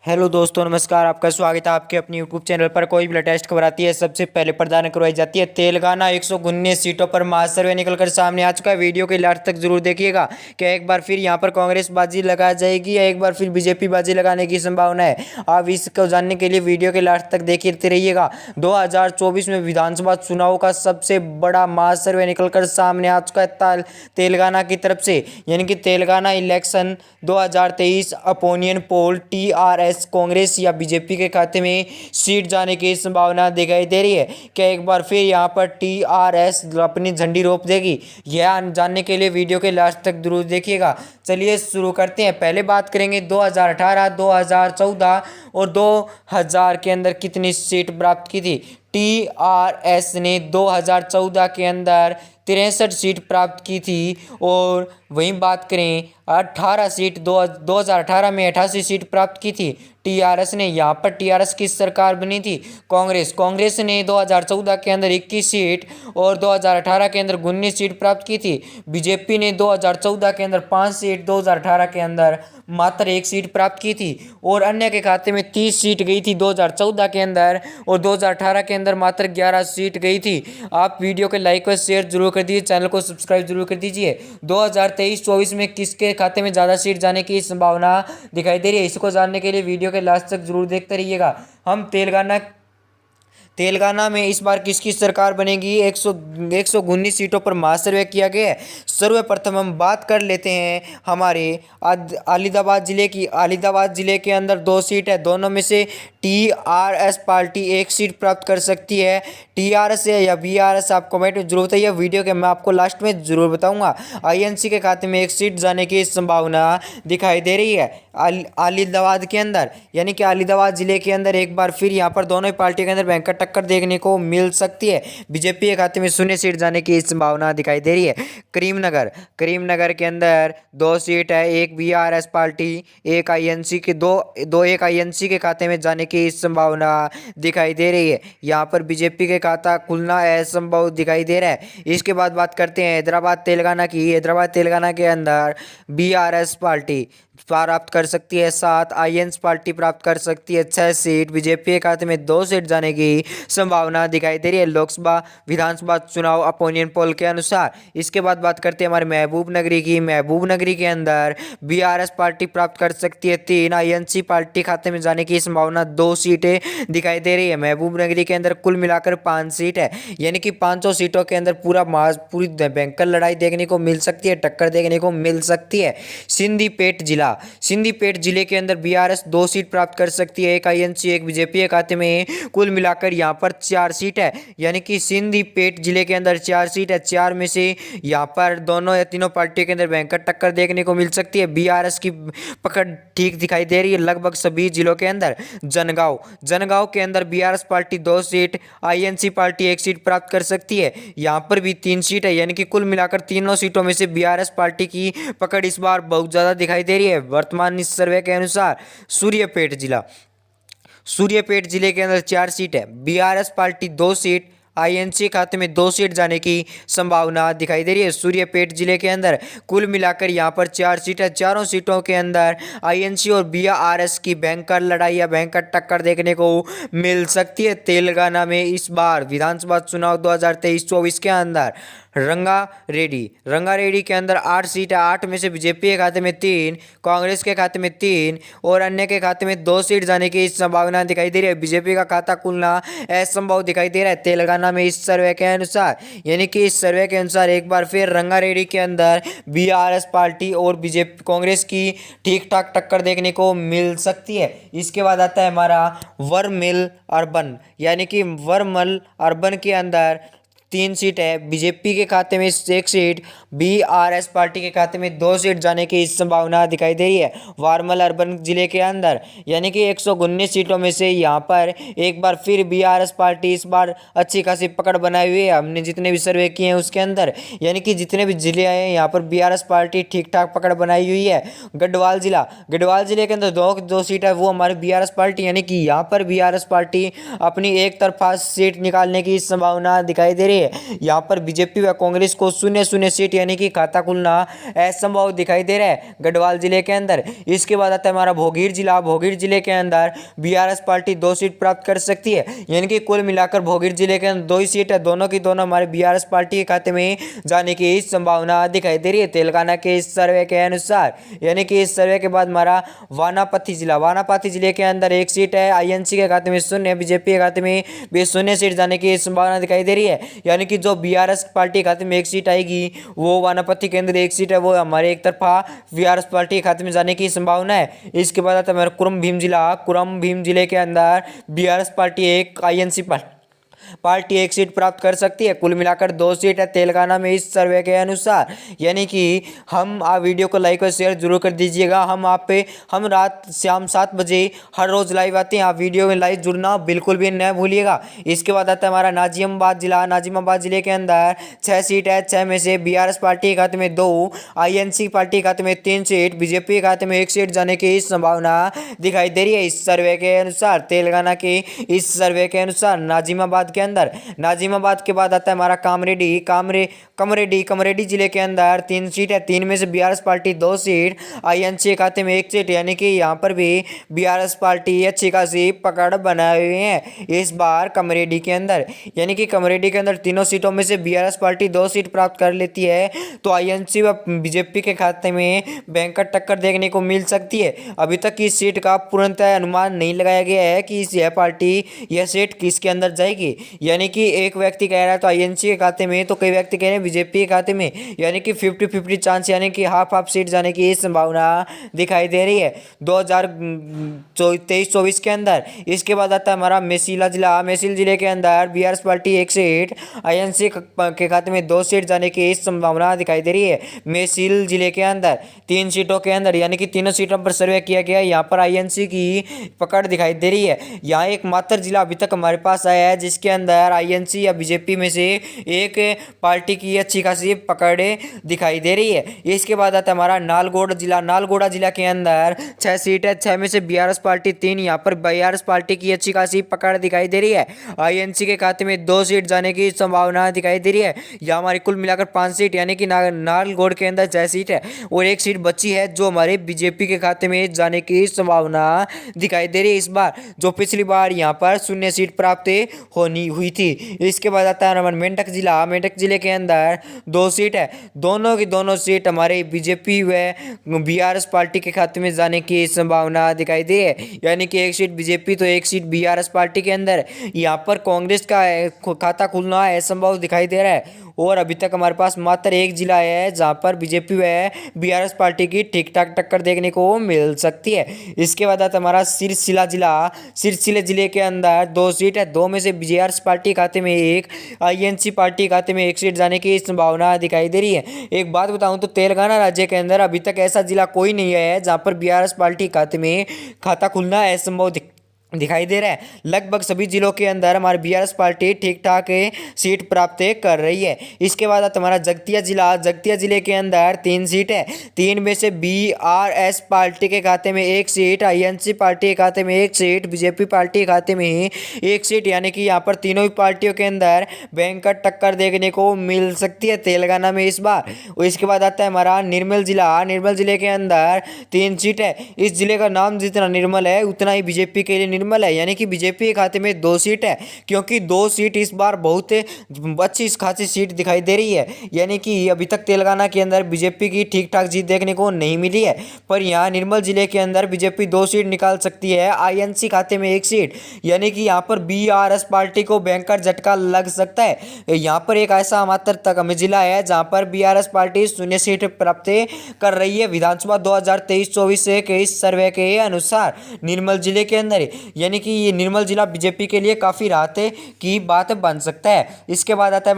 Hello दोस्तों, नमस्कार। आपका स्वागत है आपके अपने यूट्यूब चैनल पर। कोई भी लेटेस्ट खबर आती है सबसे पहले प्रदान करवाई जाती है। तेलंगाना 119 सीटों पर महासर्वे निकलकर सामने आ चुका है। वीडियो के लास्ट तक जरूर देखिएगा। क्या एक बार फिर यहां पर कांग्रेस बाजी लगा जाएगी या एक बार फिर बीजेपी बाजी लगाने की संभावना है? आप इसको जानने के लिए वीडियो के लास्ट तक देखते रहिएगा। 2024 में विधानसभा चुनाव का सबसे बड़ा महासर्वे निकलकर सामने आ चुका है तेलंगाना की तरफ से, यानी कि Telangana election 2023 opinion poll TRS Congress या बीजेपी के खाते में सीट जाने की संभावना दिखाई दे रही है। क्या एक बार फिर यहां पर TRS अपनी झंडी रोप देगी? यह जानने के लिए वीडियो के लास्ट तक जरूर देखिएगा। चलिए शुरू करते हैं। पहले बात करेंगे 2018, 2014 और 2000 के अंदर कितनी सीट प्राप्त की थी। TRS ने 2014 के अंदर 63 सीट प्राप्त की थी। और वहीं बात करें 18 सीट 2018 में 88 सीट प्राप्त की थी TRS ने। यहाँ पर TRS की सरकार बनी थी कांग्रेस ने 2014 के अंदर 21 सीट और 2018 के अंदर 19 सीट प्राप्त की थी। बीजेपी ने 2014 के अंदर 5 सीट, 2018 के अंदर मात्र 1 सीट प्राप्त की थी। और अन्य के खाते में 30 सीट गई थी 2014 के अंदर और 2018 के अंदर मात्र 11 सीट गई थी। आप वीडियो को लाइक और शेयर जरूर कर दीजिए, चैनल को सब्सक्राइब जरूर कर दीजिए। 2023-24 में किसके खाते में ज़्यादा सीट जाने की संभावना दिखाई दे रही है, इसको जानने के लिए वीडियो के लास्ट तक जरूर देखते रहिएगा। हम तेलंगाना में इस बार किसकी सरकार बनेगी? 119 सीटों पर महासर्वे किया गया है। सर्वप्रथम हम बात कर लेते हैं हमारे अलीदाबाद जिले की। अलीदाबाद जिले के अंदर 2 सीट है, दोनों में से TRS पार्टी 1 सीट प्राप्त कर सकती है। TRS है या BRS, आप कमेंट में जरूर बताइए। वीडियो के मैं आपको लास्ट में जरूर बताऊंगा। INC के खाते में 1 सीट जाने की संभावना दिखाई दे रही है अलीदाबाद के अंदर, यानी कि अलीदाबाद जिले के अंदर एक बार फिर यहाँ पर दोनों ही पार्टी के अंदर भयंकर टक्कर देखने को मिल सकती है। बीजेपी के खाते में 0 सीट जाने की संभावना दिखाई दे रही है। करीमनगर के अंदर 2 सीट है, एक BRS पार्टी, एक INC के एक INC के खाते में जाने की संभावना दिखाई दे रही है। यहाँ पर बीजेपी के खाता खुलना असंभव दिखाई दे रहा है। इसके बाद बात करते हैं हैदराबाद तेलंगाना की। हैदराबाद तेलंगाना के अंदर BRS पार्टी प्राप्त कर सकती है 7, INC पार्टी प्राप्त कर सकती है 6 सीट। बीजेपी के खाते में 2 सीट जाने की संभावना दिखाई दे रही है लोकसभा विधानसभा चुनाव ओपिनियन पोल के अनुसार। इसके बाद बात करते हैं हमारे महबूब नगरी की। महबूब नगरी के अंदर BRS पार्टी प्राप्त कर सकती है 3, INC पार्टी खाते में जाने की संभावना 2 सीटें दिखाई दे रही है। महबूब नगरी के अंदर कुल मिलाकर 5 सीट है, यानी कि 500 सीटों के अंदर पूरी भयंकर लड़ाई देखने को मिल सकती है, टक्कर देखने को मिल सकती है। सिंदीपेट जिले के अंदर BRS 2 सीट प्राप्त कर सकती है, एक INC, एक बीजेपी के खाते में। कुल मिलाकर यहाँ पर 4 सीट है, यानी कि सिंदीपेट जिले के अंदर 4 सीट है। 4 में से यहाँ पर दोनों या तीनों पार्टियों के अंदर भयंकर टक्कर देखने को मिल सकती है। BRS की पकड़ ठीक दिखाई दे रही है लगभग सभी जिलों के अंदर। जनगांव के अंदर BRS party 2 seat, INC party 1 seat प्राप्त कर सकती है। यहाँ पर भी 3 सीट है, यानी कि कुल मिलाकर तीनों सीटों में से BRS पार्टी की पकड़ इस बार बहुत ज़्यादा दिखाई दे रही है वर्तमान इस सर्वे के अनुसार। सूर्यापेट जिले के अंदर 4 सीट है, BRS पार्टी 2 सीट, INC खाते में 2 सीट जाने की संभावना दिखाई दे रही है। सूर्यापेट जिले के अंदर कुल मिलाकर यहाँ पर 4 सीट है। चारों सीटों के अंदर INC और BRS की भयंकर लड़ाई या भयंकर टक्कर देखने को मिल सकती है तेलंगाना में इस बार विधानसभा चुनाव 2023-24 के अंदर। रंगारेड्डी के अंदर 8 सीट है। 8 में से बीजेपी के खाते में 3, कांग्रेस के खाते में 3 और अन्य के खाते में 2 सीट जाने की संभावना दिखाई दे रही है। बीजेपी का खाता खुलना असंभव दिखाई दे रहा है तेलंगाना में इस सर्वे के अनुसार, यानी कि इस सर्वे के अनुसार एक बार फिर रंगारेड्डी के अंदर BRS पार्टी और बीजेपी कांग्रेस की ठीक ठाक टक्कर देखने को मिल सकती है। इसके बाद आता है हमारा वर्मल अर्बन, यानी कि वर्मल अर्बन के अंदर 3 सीट है। बीजेपी के खाते में 1 सीट, BRS पार्टी के खाते में 2 सीट जाने की संभावना दिखाई दे रही है वारमल अर्बन जिले के अंदर, यानी कि 119 सीटों में से यहाँ पर एक बार फिर BRS पार्टी इस बार अच्छी खासी पकड़ बनाई हुई है। हमने जितने भी सर्वे किए हैं उसके अंदर, यानी कि जितने भी जिले आए हैं यहाँ पर BRS पार्टी ठीक ठाक पकड़ बनाई हुई है। गढ़वाल जिले के अंदर दो सीट है, वो हमारी BRS पार्टी, यानी कि यहाँ पर BRS पार्टी अपनी एक तरफा सीट निकालने की संभावना दिखाई दे रही है। है। यहाँ पर बीजेपी व कांग्रेस को 0-0 सीट यानी कि खाता खुलना असंभव दिखाई दे रहा है गढ़वाल जिले के अंदर। इसके बाद आता है हमारा भोगीर जिला। भोगीर जिले के अंदर बीआरएस पार्टी 2 सीट प्राप्त कर सकती है, यानी कि कुल मिलाकर भोगीर जिले के अंदर 2 ही सीट है, दोनों की दोनों हमारे बीआरएस पार्टी के खाते में जाने की संभावना दिखाई दे रही है तेलंगाना के इस सर्वे के अनुसार। यानी कि इस सर्वे के बाद हमारा वानापथी जिले के अंदर 1 सीट है, आईएनसी के खाते में 0, बीजेपी के खाते में भी 0 सीट जाने की संभावना दिखाई दे रही है। यानी कि जो बीआरएस पार्टी के खाते में 1 सीट आएगी वो वानापथी के अंदर 1 सीट है, वो हमारे एक तरफा बीआरएस पार्टी के खाते में जाने की संभावना है। इसके बाद आता है हमारा कुरुम भीम जिले के अंदर BRS party 1, INC party 1 seat प्राप्त कर सकती है। कुल मिलाकर 2 सीट है तेलंगाना में इस सर्वे के अनुसार। यानी कि हम आप वीडियो को लाइक और शेयर जरूर कर दीजिएगा। हम रात शाम 7 बजे हर रोज लाइव आते हैं, आप वीडियो में लाइव जुड़ना बिल्कुल भी न भूलिएगा। इसके बाद आता है हमारा नाजिमाबाद जिले के अंदर 6 सीट है, 6 में से बीआरएस पार्टी के खाते में 2, आईएनसी पार्टी के खाते में 3 सीट, बीजेपी के खाते में 1 सीट जाने की संभावना दिखाई दे रही है इस सर्वे के अनुसार। तेलंगाना के इस सर्वे के अनुसार नाजिमाबाद के बाद आता है हमारा कमरेडी जिले के अंदर 3 सीट है, 3 में से बीआरएस पार्टी 2 सीट, आईएनसी के खाते में 1 सीट। यानी कि यहाँ पर भी बीआरएस पार्टी अच्छी खासी पकड़ बनाए हुए हैं इस बार कमरेडी के अंदर। यानी कि कमरेडी के अंदर तीनों सीटों में से बीआरएस पार्टी 2 सीट प्राप्त कर लेती है, तो आईएनसी व बीजेपी के खाते में भयंकर टक्कर देखने को मिल सकती है। अभी तक इस सीट का पूर्णतः अनुमान नहीं लगाया गया है कि यह सीट किसके अंदर जाएगी। यानी कि एक व्यक्ति कह रहा है तो आईएनसी के खाते में, तो कई व्यक्ति कह रहे हैं बीजेपी के खाते में। यानी कि 50-50 चांस, यानी कि हाफ सीट जाने की संभावना दिखाई दे रही है 2023-24 के अंदर। इसके बाद आता है हमारा मैसिल जिले के अंदर बीआरएस पार्टी 1 सीट, आईएनसी के खाते में 2 सीट जाने की संभावना दिखाई दे रही है मैसिल जिले के अंदर 3 सीटों के अंदर। यानी कि तीनों सीटों पर सर्वे किया गया है, यहाँ पर आईएनसी की पकड़ दिखाई दे रही है। यहाँ एक मात्र जिला अभी तक हमारे पास आया है जिसके अंदर आईएनसी या बीजेपी में से एक पार्टी की अच्छी खासी पकड़ दिखाई दे रही है। इसके बाद आता है हमारा नालगोड़ा जिला के अंदर 6 सीट है, 6 में से बीआरएस पार्टी 3, यहाँ पर बीआरएस पार्टी की अच्छी खासी पकड़ दिखाई दे रही है। आईएनसी के खाते में 2 सीट जाने की संभावना दिखाई दे रही है। यहाँ हमारी कुल मिलाकर 5 सीट, यानी कि नालगोड़ के अंदर 6 सीट है और 1 सीट बची है जो हमारे बीजेपी के खाते में जाने की संभावना दिखाई दे रही है इस बार, जो पिछली बार यहाँ पर 0 सीट प्राप्त होनी हुई थी। इसके बाद आता है मेंढक जिले के अंदर 2 सीट है, दोनों की दोनों सीट हमारे बीजेपी व बीआरएस पार्टी के खाते में जाने की संभावना दिखाई दे है। यानी कि 1 सीट बीजेपी तो 1 सीट बीआरएस पार्टी के अंदर। यहाँ पर कांग्रेस का खाता खुलना असंभव दिखाई दे रहा है और अभी तक हमारे पास मात्र 1 जिला है जहाँ पर बीजेपी व बीआरएस पार्टी की ठीक ठाक टक्कर देखने को मिल सकती है। इसके बाद आता हमारा सिरसिला जिले के अंदर 2 सीट है, 2 में से बीआरएस पार्टी खाते में 1, आईएनसी पार्टी खाते में 1 सीट जाने की संभावना दिखाई दे रही है। एक बात बताऊं तो तेलंगाना राज्य के अंदर अभी तक ऐसा जिला कोई नहीं है जहाँ पर बीआरएस पार्टी खाते में खाता खुलना असंभव दिखाई दे रहा है। लगभग सभी जिलों के अंदर हमारी बीआरएस पार्टी ठीक ठाक सीट प्राप्त कर रही है। इसके बाद हमारा जगतिया जिले के अंदर 3 सीट है, 3 में से बीआरएस पार्टी के खाते में 1 सीट, आईएनसी पार्टी के खाते में 1 सीट, बीजेपी पार्टी के खाते में 1 सीट। यानी कि यहाँ पर तीनों ही पार्टियों के अंदर भयंकर टक्कर देखने को मिल सकती है तेलंगाना में इस बार। इसके बाद आता है हमारा निर्मल जिले के अंदर 3 सीट है। इस जिले का नाम जितना निर्मल है उतना ही बीजेपी के लिए निर्मल है। यानी कि बीजेपी के खाते में 2 सीट है, क्योंकि 2 सीट इस बार बहुत अच्छी खासी सीट दिखाई दे रही है। यानी कि अभी तक तेलंगाना के अंदर बीजेपी की ठीक ठाक जीत देखने को नहीं मिली है, पर यहाँ निर्मल जिले के अंदर बीजेपी 2 सीट निकाल सकती है, आईएनसी खाते में 1 सीट। यानी कि यहाँ पर बीआरएस पार्टी को भयंकर झटका लग सकता है। यहाँ पर एक ऐसा मात्र तक हमें जिला है जहाँ पर बीआरएस पार्टी 0 सीट प्राप्त कर रही है विधानसभा 2023-24 के इस सर्वे के अनुसार निर्मल जिले के अंदर। यानी कि ये निर्मल जिला बीजेपी के लिए काफ़ी राहत की बात बन सकता है। इसके बाद आता है